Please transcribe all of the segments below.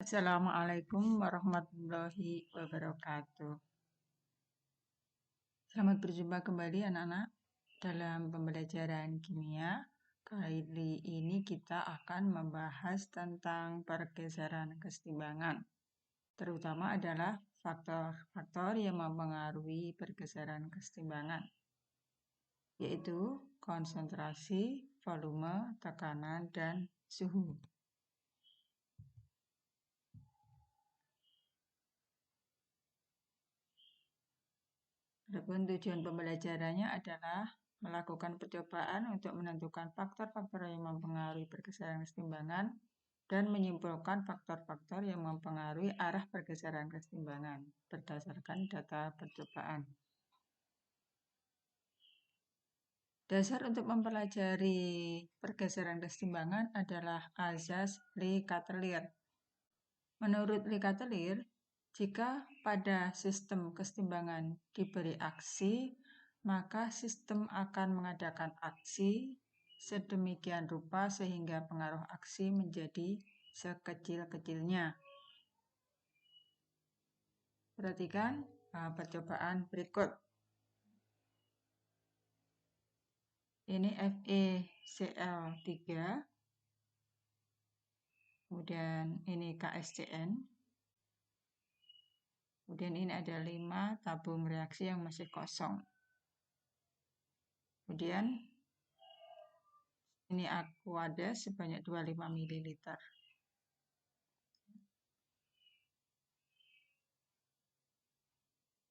Assalamualaikum warahmatullahi wabarakatuh. Selamat berjumpa kembali anak-anak dalam pembelajaran kimia. Kali ini kita akan membahas tentang pergeseran kesetimbangan. Terutama adalah faktor-faktor yang mempengaruhi pergeseran kesetimbangan, yaitu konsentrasi, volume, tekanan, dan suhu. Adapun tujuan pembelajarannya adalah melakukan percobaan untuk menentukan faktor-faktor yang mempengaruhi pergeseran kesetimbangan dan menyimpulkan faktor-faktor yang mempengaruhi arah pergeseran kesetimbangan berdasarkan data percobaan. Dasar untuk mempelajari pergeseran kesetimbangan adalah azas Le-Chatelier. Menurut Le-Chatelier, jika pada sistem kesetimbangan diberi aksi, maka sistem akan mengadakan aksi sedemikian rupa sehingga pengaruh aksi menjadi sekecil-kecilnya. Perhatikan percobaan berikut. Ini FeCl3, kemudian ini KSCN, kemudian ini ada 5 tabung reaksi yang masih kosong. Kemudian ini aqua sebanyak 25 ml.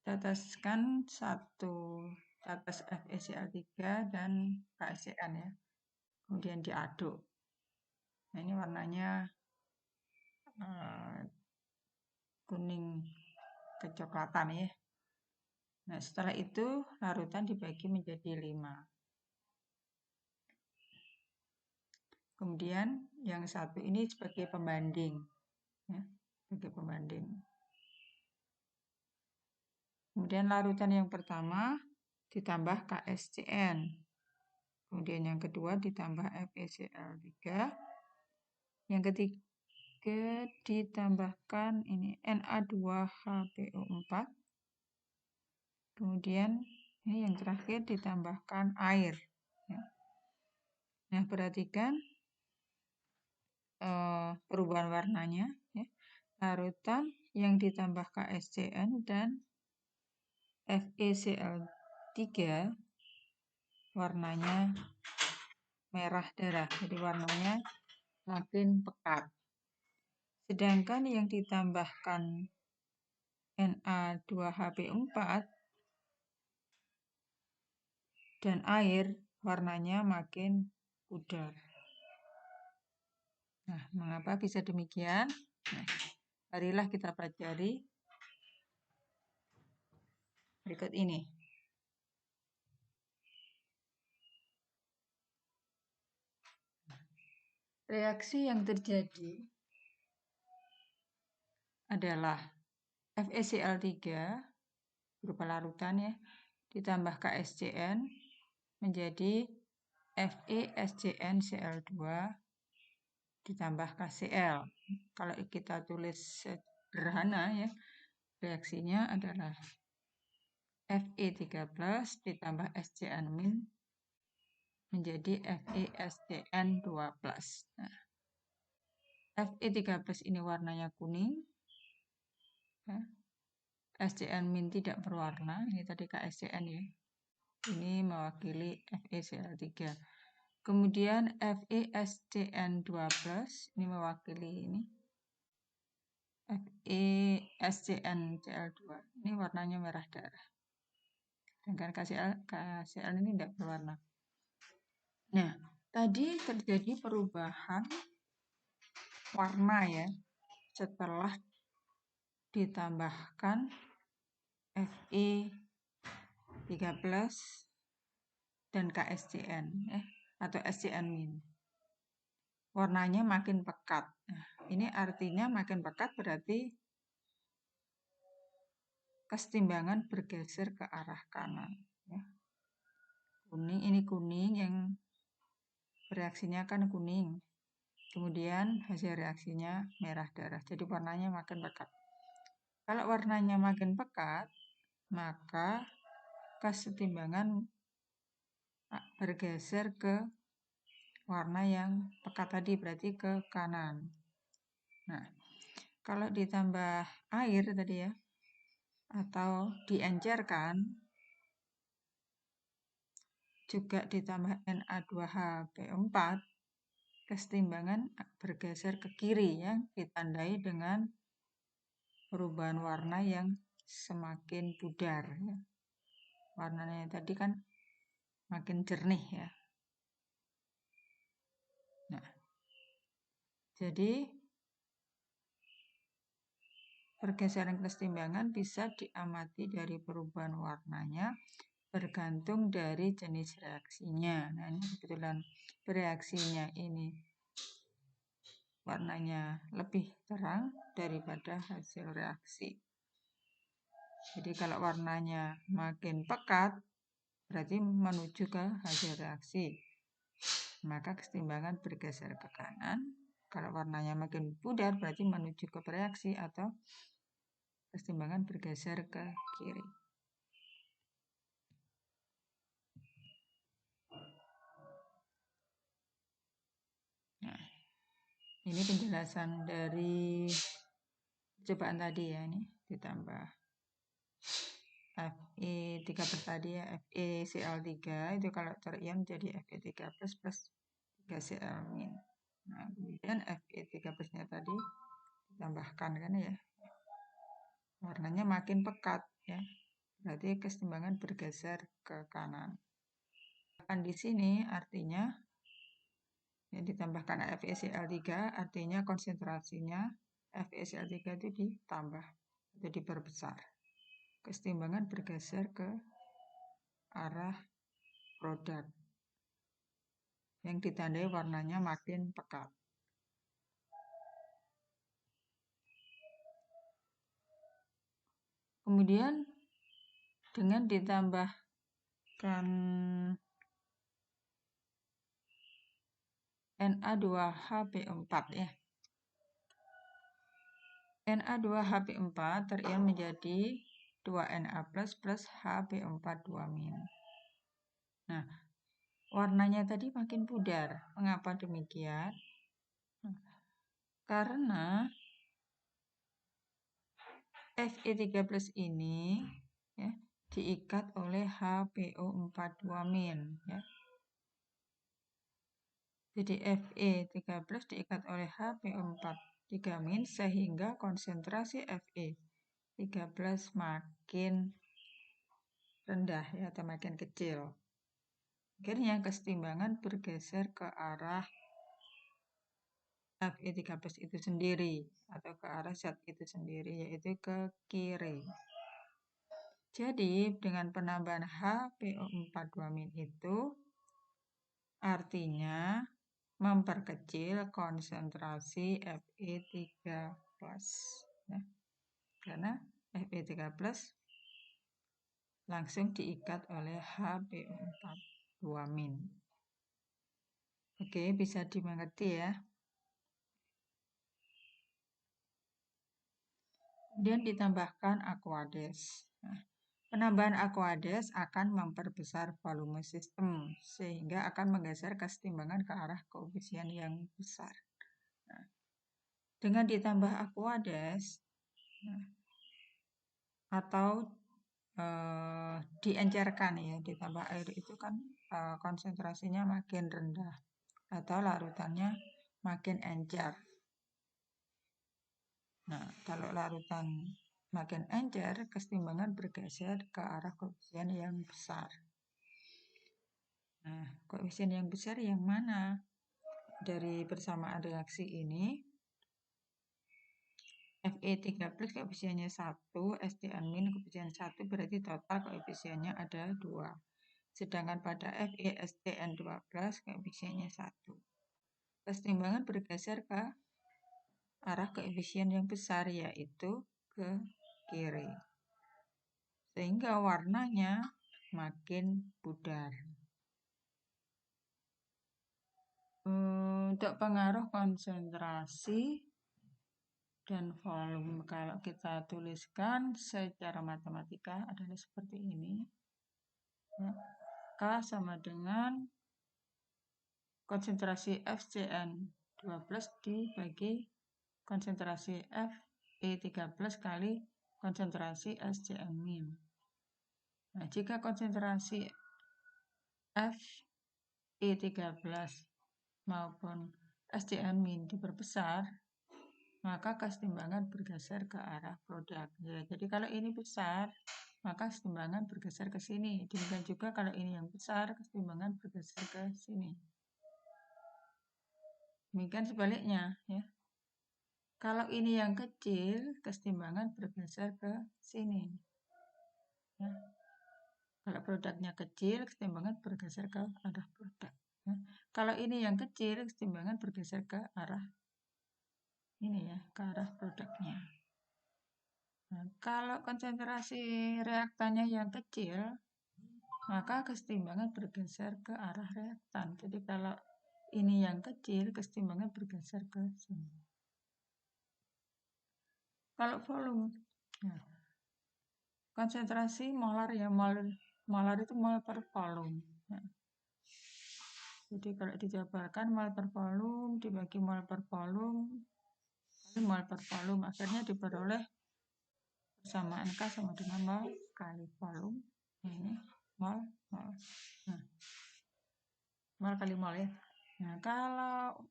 Teteskan satu tetes FeCl3 dan KSCN ya. Kemudian diaduk. Nah, ini warnanya kuning kecoklatan ya. Nah, setelah itu larutan dibagi menjadi 5. Kemudian yang satu ini sebagai pembanding ya, sebagai pembanding. Kemudian larutan yang pertama ditambah KSCN. Kemudian yang kedua ditambah FeCl3. Yang ketiga ditambahkan ini Na2HPO4. Kemudian ini yang terakhir ditambahkan air. Ya. Nah, perhatikan perubahan warnanya. Ya. Larutan yang ditambah KSCN dan FeCl3 warnanya merah darah, jadi warnanya makin pekat. Sedangkan yang ditambahkan Na2HPO4 dan air warnanya makin pudar. Nah, mengapa bisa demikian? Nah, marilah kita pelajari berikut ini. Reaksi yang terjadi adalah FeCl3 berupa larutan ya, ditambah KSCN menjadi FeSCnCl2 ditambah KCl. Kalau kita tulis sederhana ya, reaksinya adalah Fe3+ ditambah SCN- menjadi FeSCN2+. Nah, Fe3+ ini warnanya kuning. Ya. SCN- tidak berwarna, ini tadi KSCN ya. Ini mewakili FeCl3. Kemudian FeSCN2+ ini mewakili ini FeSCnCl2. Ini warnanya merah darah. Sedangkan KCl ini tidak berwarna. Nah, tadi terjadi perubahan warna ya setelah ditambahkan Fe3+ dan KSCN atau SCN-. Warnanya makin pekat. Nah, ini artinya makin pekat berarti kesetimbangan bergeser ke arah kanan. Ya. Kuning, ini kuning yang bereaksinya kan kuning. Kemudian hasil reaksinya merah darah. Jadi warnanya makin pekat. Kalau warnanya makin pekat, maka kesetimbangan bergeser ke warna yang pekat tadi, berarti ke kanan. Nah, kalau ditambah air tadi ya, atau diencerkan, juga ditambah Na2HB4, kesetimbangan bergeser ke kiri yang ditandai dengan perubahan warna yang semakin pudar. Warnanya tadi kan makin jernih ya. Nah, jadi pergeseran kesetimbangan bisa diamati dari perubahan warnanya bergantung dari jenis reaksinya. Nah, ini kebetulan bereaksinya ini warnanya lebih terang daripada hasil reaksi. Jadi kalau warnanya makin pekat, berarti menuju ke hasil reaksi. Maka kesetimbangan bergeser ke kanan. Kalau warnanya makin pudar, berarti menuju ke bereaksi atau kesetimbangan bergeser ke kiri. Nah, ini penjelasan dari percobaan tadi ya, ini ditambah Fe13 tadi ya, FeCl3 itu kalau terion jadi Fe3 plus 3Cl min. Nah, kemudian Fe13 nya tadi ditambahkan kan ya, warnanya makin pekat ya, berarti kesetimbangan bergeser ke kanan. Di sini artinya yang ditambahkan FeCl3 artinya konsentrasinya FeCl3 itu ditambah atau diperbesar. Kesetimbangan bergeser ke arah produk yang ditandai warnanya makin pekat. Kemudian dengan ditambahkan Na2HB4 ya. Na2HB4 terion menjadi 2Na plus HB4 2-. Nah, warnanya tadi makin pudar. Mengapa demikian? Karena Fe3+ ini ya, diikat oleh HBO4 2- ya. Jadi Fe3+ diikat oleh HBO4 3- sehingga konsentrasi Fe3+ makin rendah ya, atau makin kecil. Akhirnya kesetimbangan bergeser ke arah Fe3+ itu sendiri atau ke arah zat itu sendiri, yaitu ke kiri. Jadi dengan penambahan HBO4 2- itu artinya memperkecil konsentrasi Fe3+. Ya. Karena Fe3+ langsung diikat oleh HBO4 2-. Oke, bisa dimengerti ya. Kemudian ditambahkan Aquades. Nah, penambahan Aquades akan memperbesar volume sistem sehingga akan menggeser kesetimbangan ke arah koefisien yang besar. Nah, dengan ditambah Aquades atau diencerkan ya, ditambah air itu kan konsentrasinya makin rendah atau larutannya makin encer. Nah, kalau larutan makin encer, kesetimbangan bergeser ke arah koefisien yang besar. Nah, koefisien yang besar yang mana? Dari persamaan reaksi ini, Fe3+ koefisiennya 1, SDN- koefisien 1, berarti total koefisiennya ada 2. Sedangkan pada FeSDN12 koefisiennya 1. Kesetimbangan bergeser ke arah koefisien yang besar, yaitu ke kiri. Sehingga warnanya makin pudar. Untuk pengaruh konsentrasi dan volume, kalau kita tuliskan secara matematika adalah seperti ini. Ya. K sama dengan konsentrasi FCN12 dibagi konsentrasi Fe13 kali konsentrasi SCN min. Nah, jika konsentrasi Fe13 maupun SCN min diperbesar, maka kesetimbangan bergeser ke arah produk. Ya, jadi kalau ini besar, maka kesetimbangan bergeser ke sini. Demikian juga kalau ini yang besar, kesetimbangan bergeser ke sini. Demikian sebaliknya, ya. Kalau ini yang kecil, kesetimbangan bergeser ke sini. Ya. Kalau produknya kecil, kesetimbangan bergeser ke arah produk. Ya. Kalau ini yang kecil, kesetimbangan bergeser ke arah ini ya, ke arah produknya. Nah, kalau konsentrasi reaktannya yang kecil, maka kesetimbangan bergeser ke arah reaktan. Jadi kalau ini yang kecil, kesetimbangan bergeser ke sini. Kalau volume, nah, konsentrasi molar ya, molar itu mol per volume. Nah, jadi kalau dijabarkan mol per volume dibagi mol per volume kali mol per volume, akhirnya diperoleh persamaan K sama dengan mol kali volume. Nah, ini mol. Nah, mol kali mol ya. Nah, kalau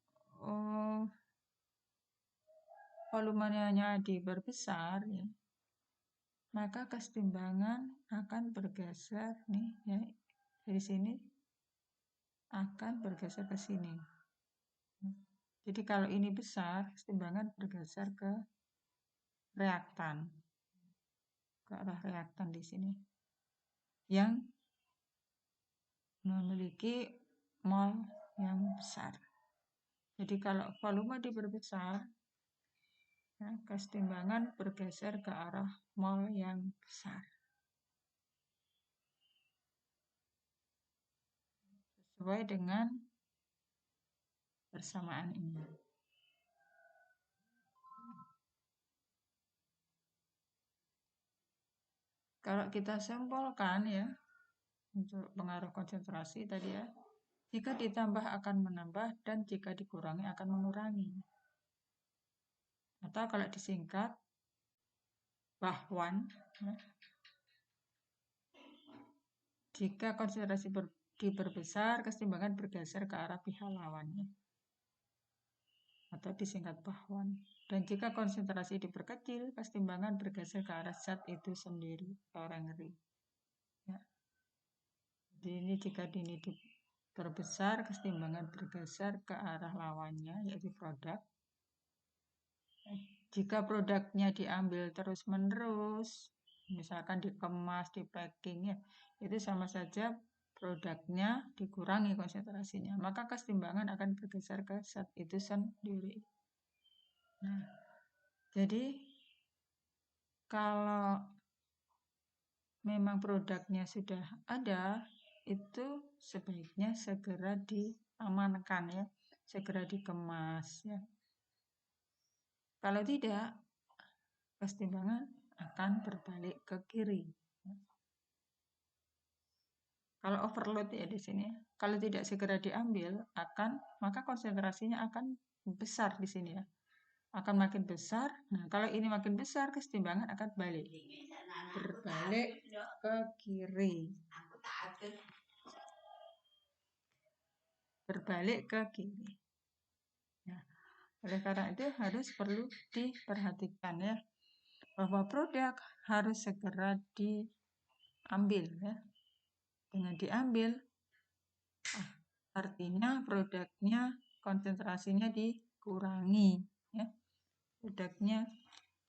volumenya diperbesar ya, maka kesetimbangan akan bergeser nih ya, dari sini akan bergeser ke sini. Jadi kalau ini besar, kesetimbangan bergeser ke reaktan, ke arah reaktan di sini, yang memiliki mol yang besar. Jadi kalau volume diperbesar, ya, kesetimbangan bergeser ke arah mol yang besar. Sesuai dengan persamaan ini. Kalau kita sampelkan ya, untuk pengaruh konsentrasi tadi ya, jika ditambah akan menambah dan jika dikurangi akan mengurangi. Atau kalau disingkat Bahwan, ya, jika konsentrasi diperbesar, kesetimbangan bergeser ke arah pihak lawannya. Atau disingkat Bahwan. Dan jika konsentrasi diperkecil, kesetimbangan bergeser ke arah zat itu sendiri. Orang ngeri. Ya. Jadi ini jika ini diperbesar, kesetimbangan bergeser ke arah lawannya, yaitu produk. Jika produknya diambil terus-menerus, misalkan dikemas, di packing ya, itu sama saja produknya dikurangi konsentrasinya, maka kesetimbangan akan bergeser ke zat itu sendiri. Nah, jadi kalau memang produknya sudah ada, itu sebaiknya segera diamankan ya, segera dikemas ya. Kalau tidak, kesetimbangan akan berbalik ke kiri. Kalau overload ya di sini, kalau tidak segera diambil maka konsentrasinya akan besar di sini ya, akan makin besar. Nah, kalau ini makin besar, kesetimbangan akan berbalik ke kiri. Berbalik ke kiri. Nah, oleh karena itu perlu diperhatikan ya, bahwa produk harus segera diambil ya. Dengan diambil, artinya produknya konsentrasinya dikurangi ya. Produknya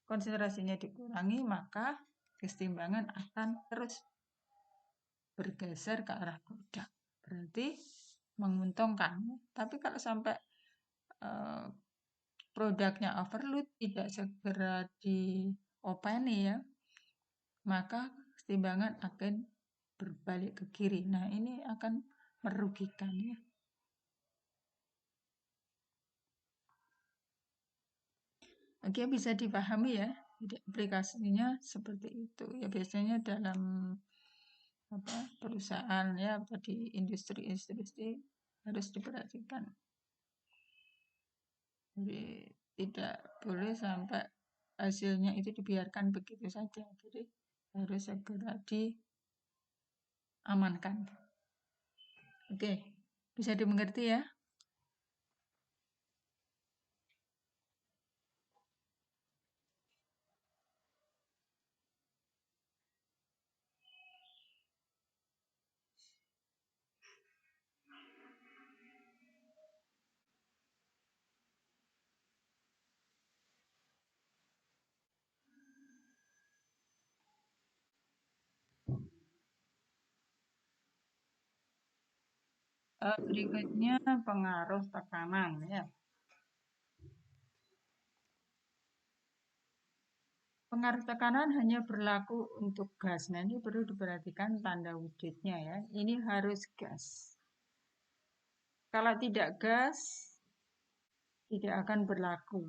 konsentrasinya dikurangi, maka kesetimbangan akan terus bergeser ke arah produk. Berarti menguntungkan. Tapi kalau sampai produknya overload, tidak segera diopeni ya, maka kesetimbangan akan berbalik ke kiri. Nah, ini akan merugikan ya. Oke, bisa dipahami ya. Jadi aplikasinya seperti itu. Ya biasanya dalam perusahaan ya atau di industri harus diperhatikan. Jadi tidak boleh sampai hasilnya itu dibiarkan begitu saja. Jadi harus segera diamankan. Oke, bisa dimengerti ya? Berikutnya pengaruh tekanan ya. Pengaruh tekanan hanya berlaku untuk gas. Nah, ini perlu diperhatikan tanda wujudnya ya. Ini harus gas. Kalau tidak gas, tidak akan berlaku.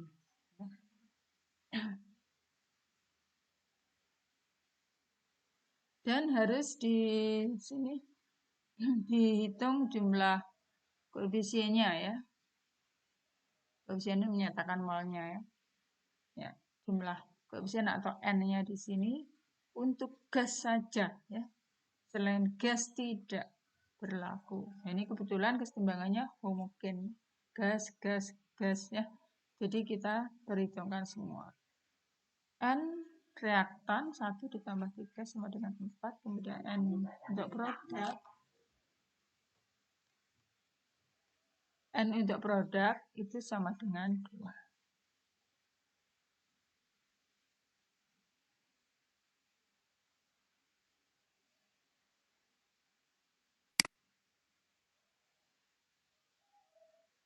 Dan harus di sini dihitung jumlah koefisiennya ya. Koefisiennya menyatakan molnya ya. Ya, jumlah koefisien atau N-nya di sini untuk gas saja ya. Selain gas tidak berlaku. Nah, ini kebetulan kesetimbangannya homogen. Gas, gas, gas ya. Jadi kita perhitungkan semua. N reaktan 1 ditambah 3 sama dengan 4. Kemudian N untuk produk. N untuk produk itu sama dengan 2.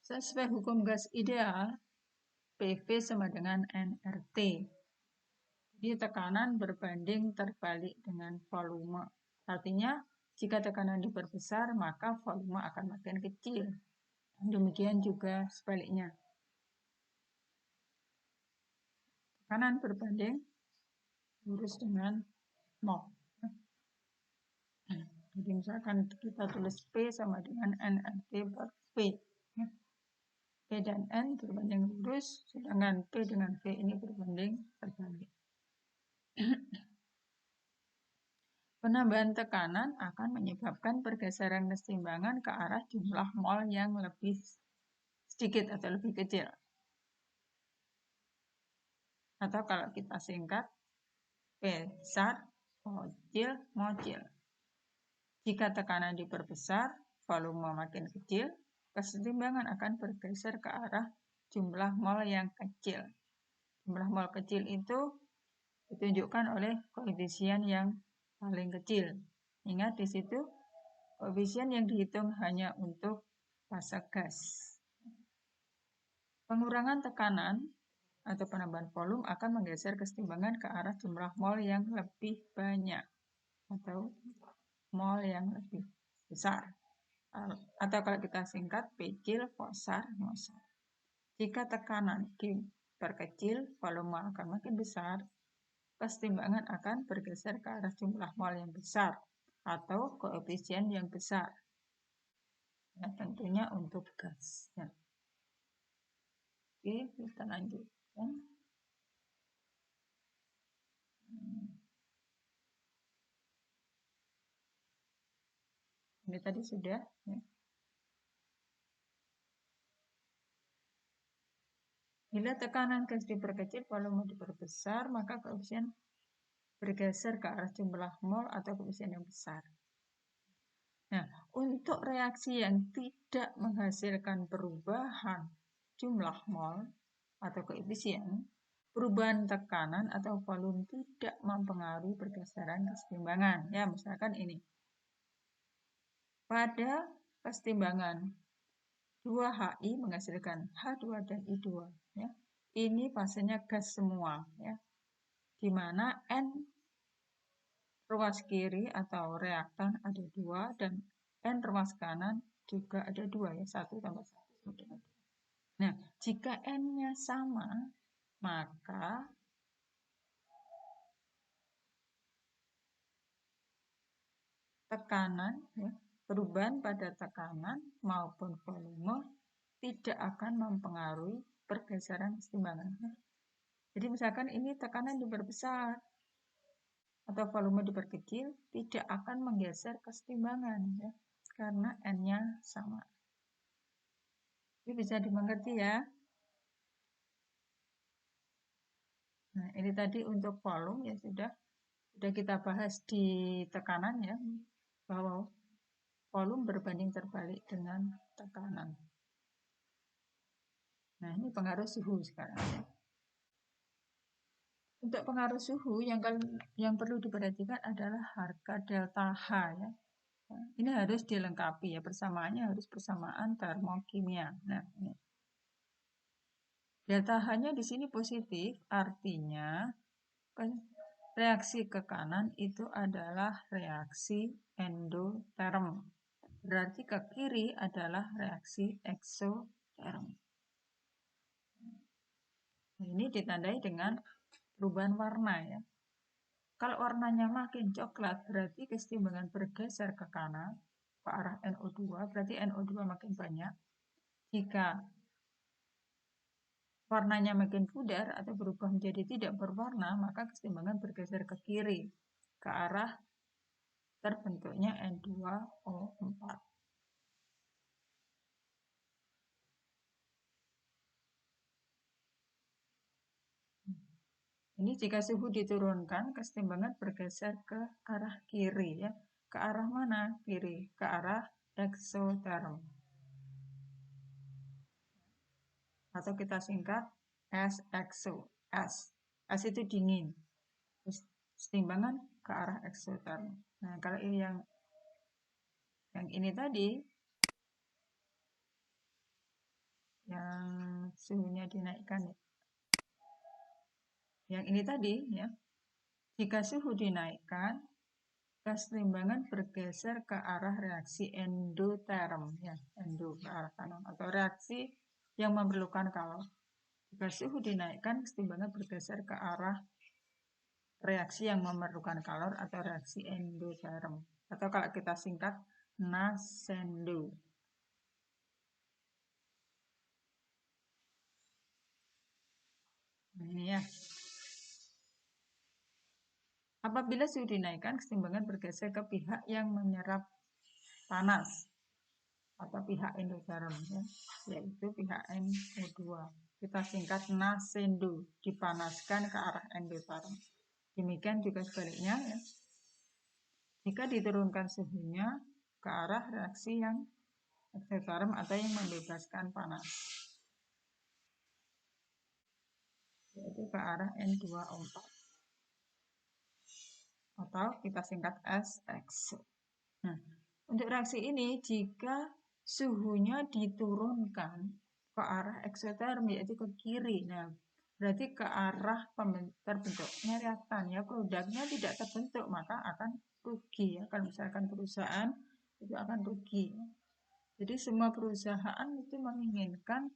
Sesuai hukum gas ideal, PV sama dengan nRT. Jadi tekanan berbanding terbalik dengan volume. Artinya, jika tekanan diperbesar, maka volume akan makin kecil. Demikian juga sebaliknya. Tekanan berbanding lurus dengan mol. Jadi misalkan kita tulis P sama dengan nRT per V. P dan N berbanding lurus, sedangkan P dengan V ini berbanding terbalik. Penambahan tekanan akan menyebabkan pergeseran kesetimbangan ke arah jumlah mol yang lebih sedikit atau lebih kecil. Atau kalau kita singkat, besar, kecil, mocil. Jika tekanan diperbesar, volume makin kecil, kesetimbangan akan bergeser ke arah jumlah mol yang kecil. Jumlah mol kecil itu ditunjukkan oleh koefisien yang paling kecil. Ingat di situ, koefisien yang dihitung hanya untuk fase gas. Pengurangan tekanan atau penambahan volume akan menggeser kesetimbangan ke arah jumlah mol yang lebih banyak atau mol yang lebih besar. Atau kalau kita singkat, pecil, posar, mosar. Jika tekanan diperkecil, volume akan makin besar, kesetimbangan akan bergeser ke arah jumlah mol yang besar atau koefisien yang besar. Ya, tentunya untuk gas. Ya. Oke, kita lanjutkan. Ini tadi sudah. Ya. Bila tekanan gas diperkecil, volume diperbesar, maka koefisien bergeser ke arah jumlah mol atau koefisien yang besar. Nah, untuk reaksi yang tidak menghasilkan perubahan jumlah mol atau koefisien, perubahan tekanan atau volume tidak mempengaruhi pergeseran kesetimbangan. Ya, misalkan ini. Pada kesetimbangan 2HI menghasilkan H2 dan I2. Ya. Ini fasenya gas semua. Ya. Di mana N ruas kiri atau reaktan ada 2 dan N ruas kanan juga ada 2 ya, 1 tambah 1 sama dengan 2. Nah, jika N-nya sama, maka tekanan, ya, perubahan pada tekanan maupun volume tidak akan mempengaruhi pergeseran kesetimbangan. Jadi misalkan ini tekanan diperbesar atau volume diperkecil, tidak akan menggeser kesetimbangan, ya, karena N-nya sama. Ini bisa dimengerti ya. Nah, ini tadi untuk volume ya sudah kita bahas di tekanan ya, bahwa volume berbanding terbalik dengan tekanan. Nah, ini pengaruh suhu sekarang ya. Untuk pengaruh suhu yang perlu diperhatikan adalah harga delta H ya. Ini harus dilengkapi ya, persamaannya harus persamaan termokimia. Nah, ini. Delta H-nya di sini positif, artinya reaksi ke kanan itu adalah reaksi endoterm. Berarti ke kiri adalah reaksi eksoterm. Ini ditandai dengan perubahan warna ya. Kalau warnanya makin coklat berarti kesetimbangan bergeser ke kanan ke arah NO2, berarti NO2 makin banyak. Jika warnanya makin pudar atau berubah menjadi tidak berwarna, maka kesetimbangan bergeser ke kiri ke arah terbentuknya N2O4. Ini jika suhu diturunkan, kesetimbangan bergeser ke arah kiri ya. Ke arah mana? Kiri, ke arah eksoterm. Atau kita singkat S-exo. S itu dingin. Kesetimbangan ke arah eksoterm. Nah, kalau ini yang ini tadi yang suhunya dinaikkan ya. Yang ini tadi ya. Jika suhu dinaikkan, kesetimbangan bergeser ke arah reaksi endoterm ya, endo ke arah kanan atau reaksi yang memerlukan kalor. Jika suhu dinaikkan, kesetimbangan bergeser ke arah reaksi yang memerlukan kalor atau reaksi endoterm. Atau kalau kita singkat, NASENDO. Nah, ini ya. Apabila suhu dinaikkan, kesetimbangan bergeser ke pihak yang menyerap panas atau pihak endoterm ya, yaitu pihak NO2. Kita singkat NASENDO, dipanaskan ke arah endoterm. Demikian juga sebaliknya ya. Jika diturunkan suhunya ke arah reaksi yang eksoterm atau yang membebaskan panas, yaitu ke arah N2O4 atau kita singkat SX. Nah, untuk reaksi ini jika suhunya diturunkan ke arah eksoterm yaitu ke kiri, nah berarti ke arah terbentuknya reaktan ya, produknya tidak terbentuk maka akan rugi ya. Kalau misalkan perusahaan itu akan rugi. Jadi semua perusahaan itu menginginkan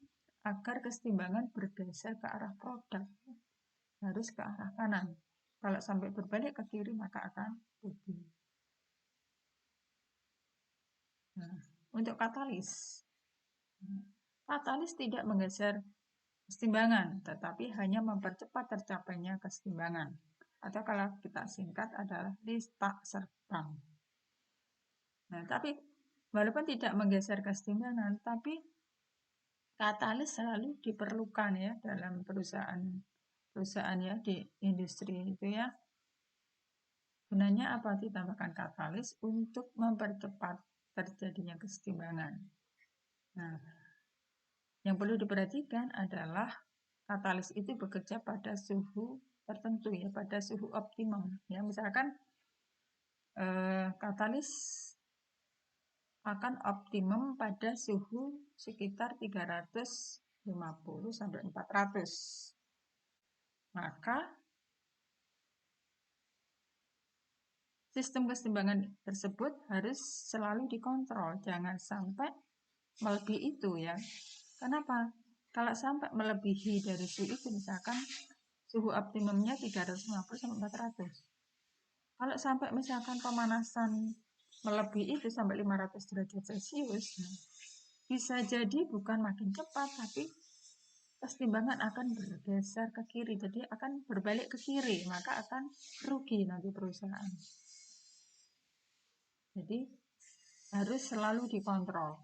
agar kesetimbangan bergeser ke arah produk, harus ke arah kanan. Kalau sampai berbalik ke kiri maka akan rugi. Nah, untuk katalis, katalis tidak menggeser kesetimbangan, tetapi hanya mempercepat tercapainya kesetimbangan. Atau kalau kita singkat adalah listak serpang. Nah, tapi walaupun tidak menggeser kesetimbangan, tapi katalis selalu diperlukan ya dalam perusahaan ya di industri itu ya. Gunanya apa ditambahkan katalis untuk mempercepat terjadinya kesetimbangan. Nah, yang perlu diperhatikan adalah katalis itu bekerja pada suhu tertentu ya, pada suhu optimum. Ya, misalkan katalis akan optimum pada suhu sekitar 350 sampai 400. Maka sistem kesetimbangan tersebut harus selalu dikontrol, jangan sampai melebihi itu ya. Kenapa? Kalau sampai melebihi dari suhu itu, misalkan suhu optimumnya 350 sampai 400. Kalau sampai misalkan pemanasan melebihi itu sampai 500 derajat Celcius, bisa jadi bukan makin cepat, tapi kesetimbangan akan bergeser ke kiri, jadi akan berbalik ke kiri, maka akan rugi nanti perusahaan. Jadi harus selalu dikontrol,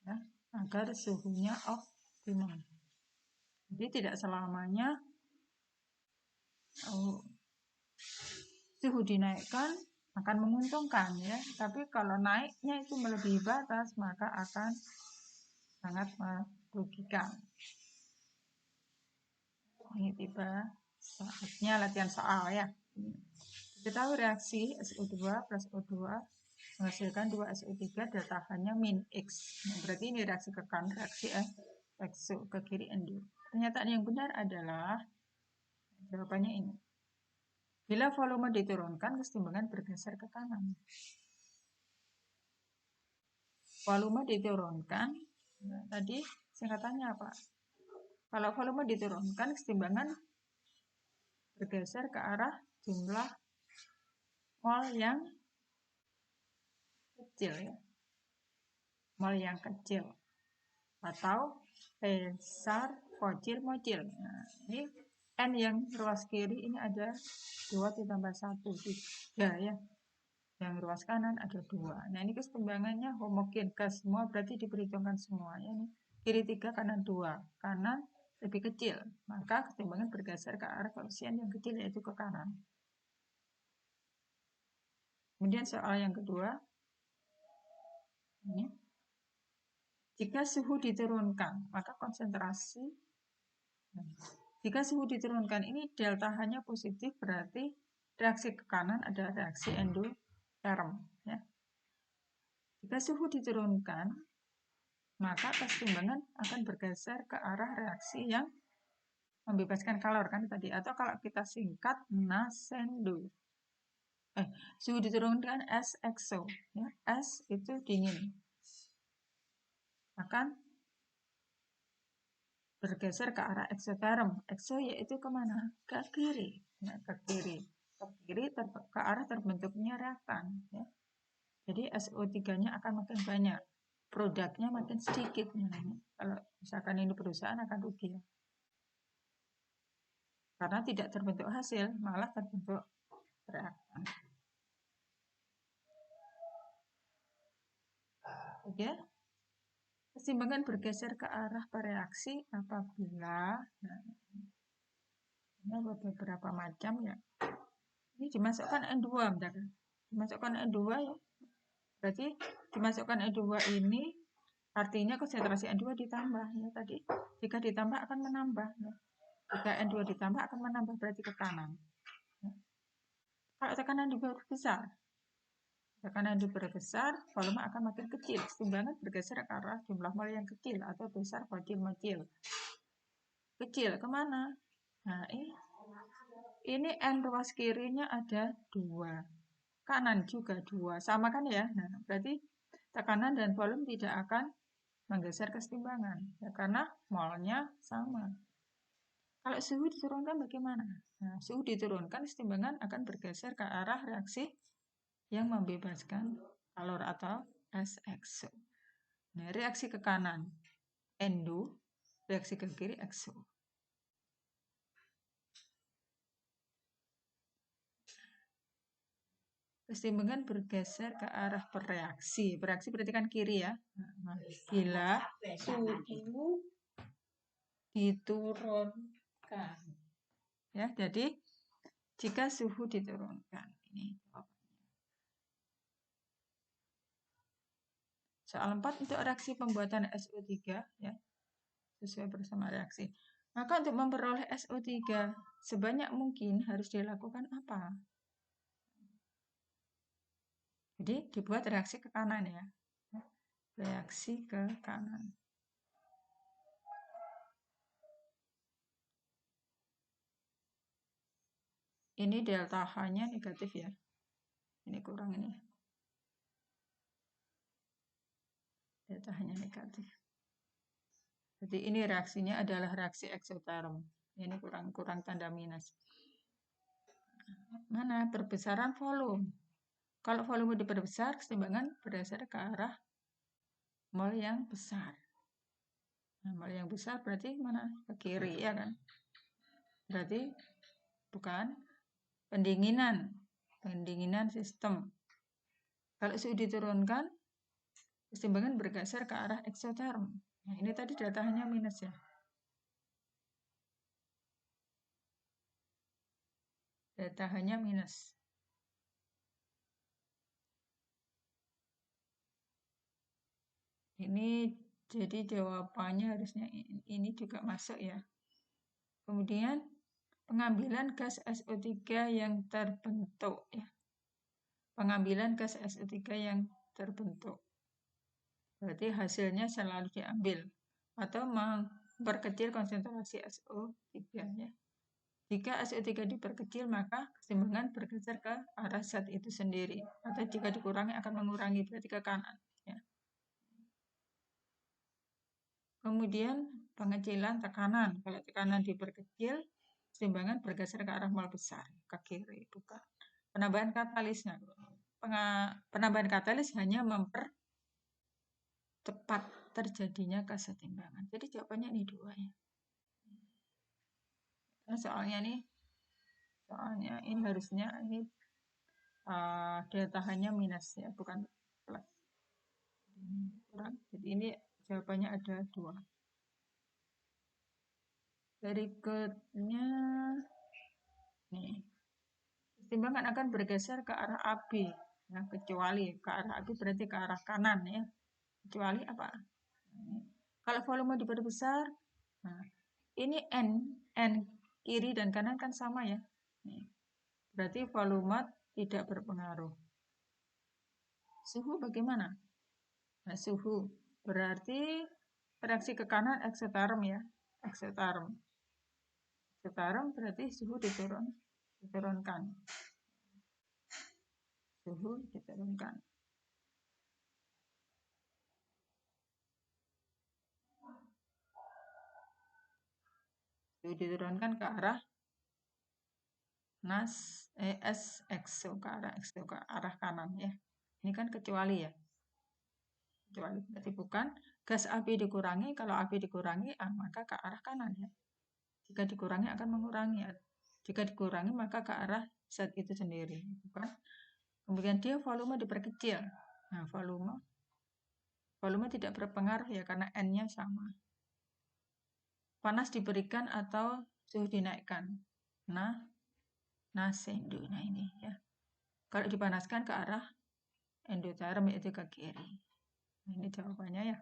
ya, agar suhunya optimum. Jadi tidak selamanya suhu dinaikkan akan menguntungkan, ya, tapi kalau naiknya itu melebihi batas maka akan sangat merugikan. Ini tiba saatnya latihan soal, ya. Kita tahu reaksi SO2 plus O2 menghasilkan 2 SO3, delta H-nya min X. Nah, berarti ini reaksi ke kanan, reaksi exo ke kiri endo. Pernyataan yang benar adalah jawabannya ini. Bila volume diturunkan, kesetimbangan bergeser ke kanan. Volume diturunkan, nah, tadi singkatannya apa? Kalau volume diturunkan, kesetimbangan bergeser ke arah jumlah mol yang kecil, ya. Mol yang kecil atau besar kecil mocil. Nah, ini N yang ruas kiri ini ada 2 ditambah 1, 3, ya. Yang ruas kanan ada 2. Nah, ini kesetimbangannya homogen ke semua, berarti diperhitungkan semua, ya. Ini kiri 3, kanan 2. Kanan lebih kecil, maka kesetimbangan bergeser ke arah koefisien yang kecil, yaitu ke kanan. Kemudian soal yang kedua, ini. Jika suhu diturunkan, maka konsentrasi. Jika suhu diturunkan, ini delta H-nya positif, berarti reaksi ke kanan ada reaksi endoterm, ya. Jika suhu diturunkan, maka kesetimbangan akan bergeser ke arah reaksi yang membebaskan kalor, kan tadi, atau kalau kita singkat nascendo. Suhu diturunkan S exo, ya. S itu dingin, akan bergeser ke arah exotherm. Exo yaitu kemana? Ke kiri, ya, ke kiri, ke arah terbentuknya reaktan, ya. Jadi SO3-nya akan makin banyak, produknya makin sedikit. Kalau misalkan ini perusahaan akan rugi, ya. Karena tidak terbentuk hasil, malah terbentuk reaktan. Oke. Keseimbangan bergeser ke arah bereaksi apabila, nah, ini ada beberapa macam, ya. Ini dimasukkan N2, bentar. Dimasukkan N2, ya. Berarti dimasukkan N2 ini artinya konsentrasi N2 ditambah, ya, tadi. Jika ditambah akan menambah, ya. Jika N2 ditambah akan menambah, berarti ke kanan, ya. Kalau tekanan besar, tekanan besar, volume akan makin kecil. Keseimbangan bergeser ke arah jumlah mol yang kecil atau besar volume mocil. Kecil kemana? Nah, ini N ruas kirinya ada 2. Kanan juga 2. Sama kan, ya? Nah, berarti tekanan dan volume tidak akan menggeser keseimbangan, ya, karena molnya sama. Kalau suhu diturunkan bagaimana? Nah, suhu diturunkan, keseimbangan akan bergeser ke arah reaksi yang membebaskan kalor atau S exo. Nah, reaksi ke kanan endo, reaksi ke kiri exo. Keseimbangan bergeser ke arah bereaksi. Bereaksi berarti kan kiri, ya. Nah, bila suhu diturunkan, ya. Jadi jika suhu diturunkan, ini soal 4 untuk reaksi pembuatan SO3, ya, sesuai bersama reaksi. Maka untuk memperoleh SO3 sebanyak mungkin harus dilakukan apa? Jadi dibuat reaksi ke kanan, ya. Reaksi ke kanan. Ini delta H-nya negatif, ya. Ini kurang ini. Delta H-nya negatif. Jadi ini reaksinya adalah reaksi eksoterm. Ini kurang tanda minus. Mana perbesaran volume? Kalau volume diperbesar, keseimbangan bergeser ke arah mol yang besar. Nah, mol yang besar berarti mana? Ke kiri, ya kan? Berarti bukan pendinginan sistem. Kalau suhu diturunkan, keseimbangan bergeser ke arah eksoterm. Nah, ini tadi datanya minus ya. Data hanya minus. Ini jadi jawabannya harusnya ini juga masuk ya. Kemudian pengambilan gas SO3 yang terbentuk ya. Pengambilan gas SO3 yang terbentuk. Berarti hasilnya selalu diambil atau memperkecil konsentrasi SO3 ya. Jika SO3 diperkecil, maka keseimbangan bergeser ke arah zat itu sendiri. Atau jika dikurangi akan mengurangi, berarti ke kanan. Ya. Kemudian pengecilan tekanan. Kalau tekanan diperkecil, keseimbangan bergeser ke arah mol besar, ke kiri. Bukan. Penambahan katalisnya. Penambahan katalis hanya mempercepat terjadinya kesetimbangan. Jadi jawabannya ini 2 ya. Nah, soalnya ini harusnya ini delta hanya minus ya, bukan plus. Kurang. Jadi ini jawabannya ada 2. Berikutnya nih. Keseimbangan akan bergeser ke arah AB. Ya, kecuali ke arah AB berarti ke arah kanan ya. Kecuali apa? Kalau volume diperbesar, nah, ini N kiri dan kanan kan sama ya. Berarti volume tidak berpengaruh. Suhu bagaimana? Nah, suhu berarti reaksi ke kanan eksoterm ya. Eksoterm berarti suhu diturunkan. Suhu diturunkan. Suhu diturunkan ke arah exo ke arah kanan ya. Ini kan kecuali ya. Kecuali berarti bukan gas api dikurangi. Kalau api dikurangi maka ke arah kanan ya. Jika dikurangi akan mengurangi. Jika dikurangi maka ke arah zat itu sendiri, bukan. Kemudian dia volume diperkecil. Nah, volume tidak berpengaruh ya karena N-nya sama. Panas diberikan atau suhu dinaikkan. Nah sendu. Nah ini ya. Kalau dipanaskan ke arah endoterm yaitu ke kiri. Nah, ini jawabannya ya.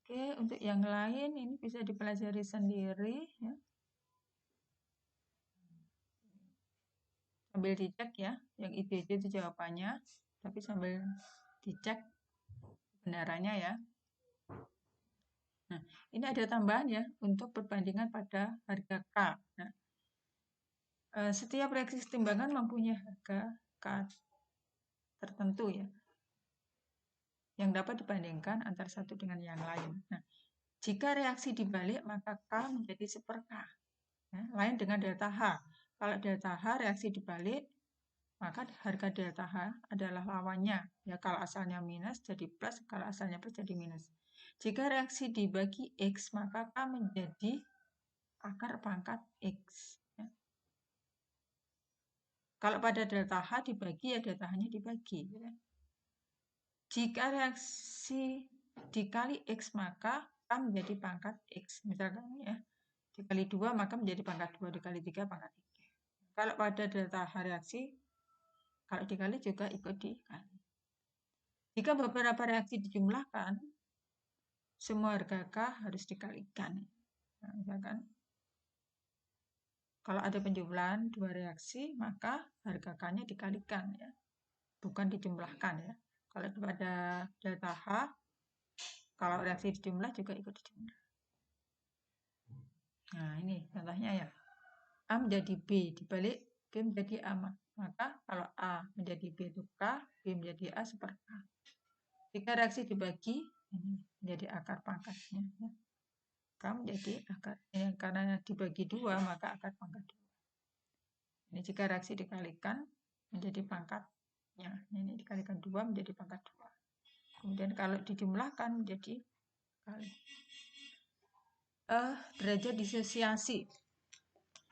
Oke, untuk yang lain ini bisa dipelajari sendiri ya. Sambil dicek ya, yang IBC itu jawabannya, tapi sambil dicek kebenarannya ya. Nah, ini ada tambahan ya untuk perbandingan pada harga K. Nah, setiap reaksi kesetimbangan mempunyai harga K tertentu ya, yang dapat dibandingkan antara satu dengan yang lain. Nah, jika reaksi dibalik maka K menjadi 1/K. Ya, lain dengan delta H. Kalau delta H reaksi dibalik, maka harga delta H adalah lawannya. Ya, kalau asalnya minus jadi plus, kalau asalnya plus jadi minus. Jika reaksi dibagi X, maka K menjadi akar pangkat X. Ya. Kalau pada delta H dibagi, ya delta H-nya dibagi. Ya. Jika reaksi dikali X, maka K menjadi pangkat X. Misalkan ya, dikali 2 maka menjadi pangkat 2, dikali 3 pangkat 3. Kalau pada delta H reaksi, kalau dikali juga ikut dikali. Jika beberapa reaksi dijumlahkan, semua harga K harus dikalikan. Nah, misalkan, kalau ada penjumlahan 2 reaksi, maka harga K-nya dikalikan ya, bukan dijumlahkan ya. Kalau pada delta H, kalau reaksi dijumlah juga ikut dijumlah. Nah, ini contohnya ya. A menjadi B, dibalik B menjadi A. Maka kalau A menjadi B itu K, B menjadi A 1/K. Jika reaksi dibagi, menjadi akar pangkatnya. Ya. K menjadi akar, karena dibagi 2 maka akar pangkat 2. Ini jika reaksi dikalikan menjadi pangkatnya. Ini dikalikan 2 menjadi pangkat 2. Kemudian kalau dijumlahkan menjadi kali. Derajat disosiasi.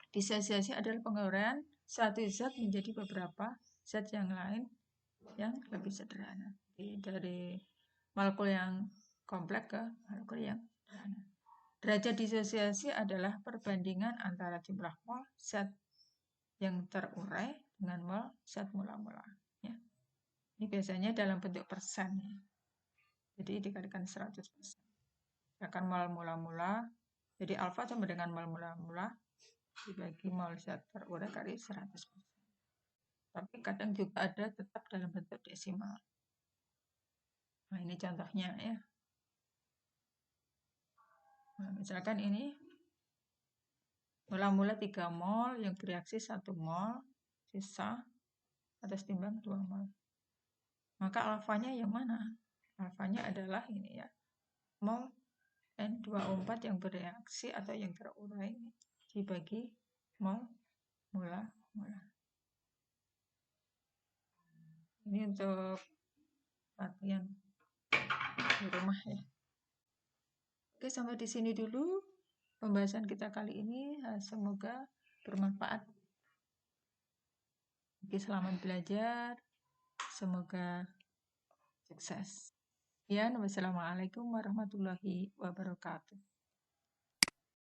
Disosiasi adalah penguraian satu zat menjadi beberapa zat yang lain yang lebih sederhana. Jadi dari molekul yang kompleks ke molekul yang sederhana. Derajat disosiasi adalah perbandingan antara jumlah mol zat yang terurai dengan mol zat mula-mula. Ya. Ini biasanya dalam bentuk persen. Ya. Jadi dikalikan 100%. Akan mol mula-mula. Jadi alfa sama dengan mol mula-mula dibagi mol zat terurai kali 100%. Tapi kadang juga ada tetap dalam bentuk desimal. Nah, ini contohnya ya. Nah, misalkan ini mula-mula 3 mol yang bereaksi 1 mol, sisa atas timbang 2 mol. Maka alfanya yang mana? Alfanya adalah ini ya. Mol N24 yang bereaksi atau yang terurai dibagi mol mula-mula. Ini untuk latihan di rumah ya. Oke, sampai di sini dulu pembahasan kita kali ini. Semoga bermanfaat. Oke, selamat belajar. Semoga sukses. Ya, wassalamualaikum warahmatullahi wabarakatuh.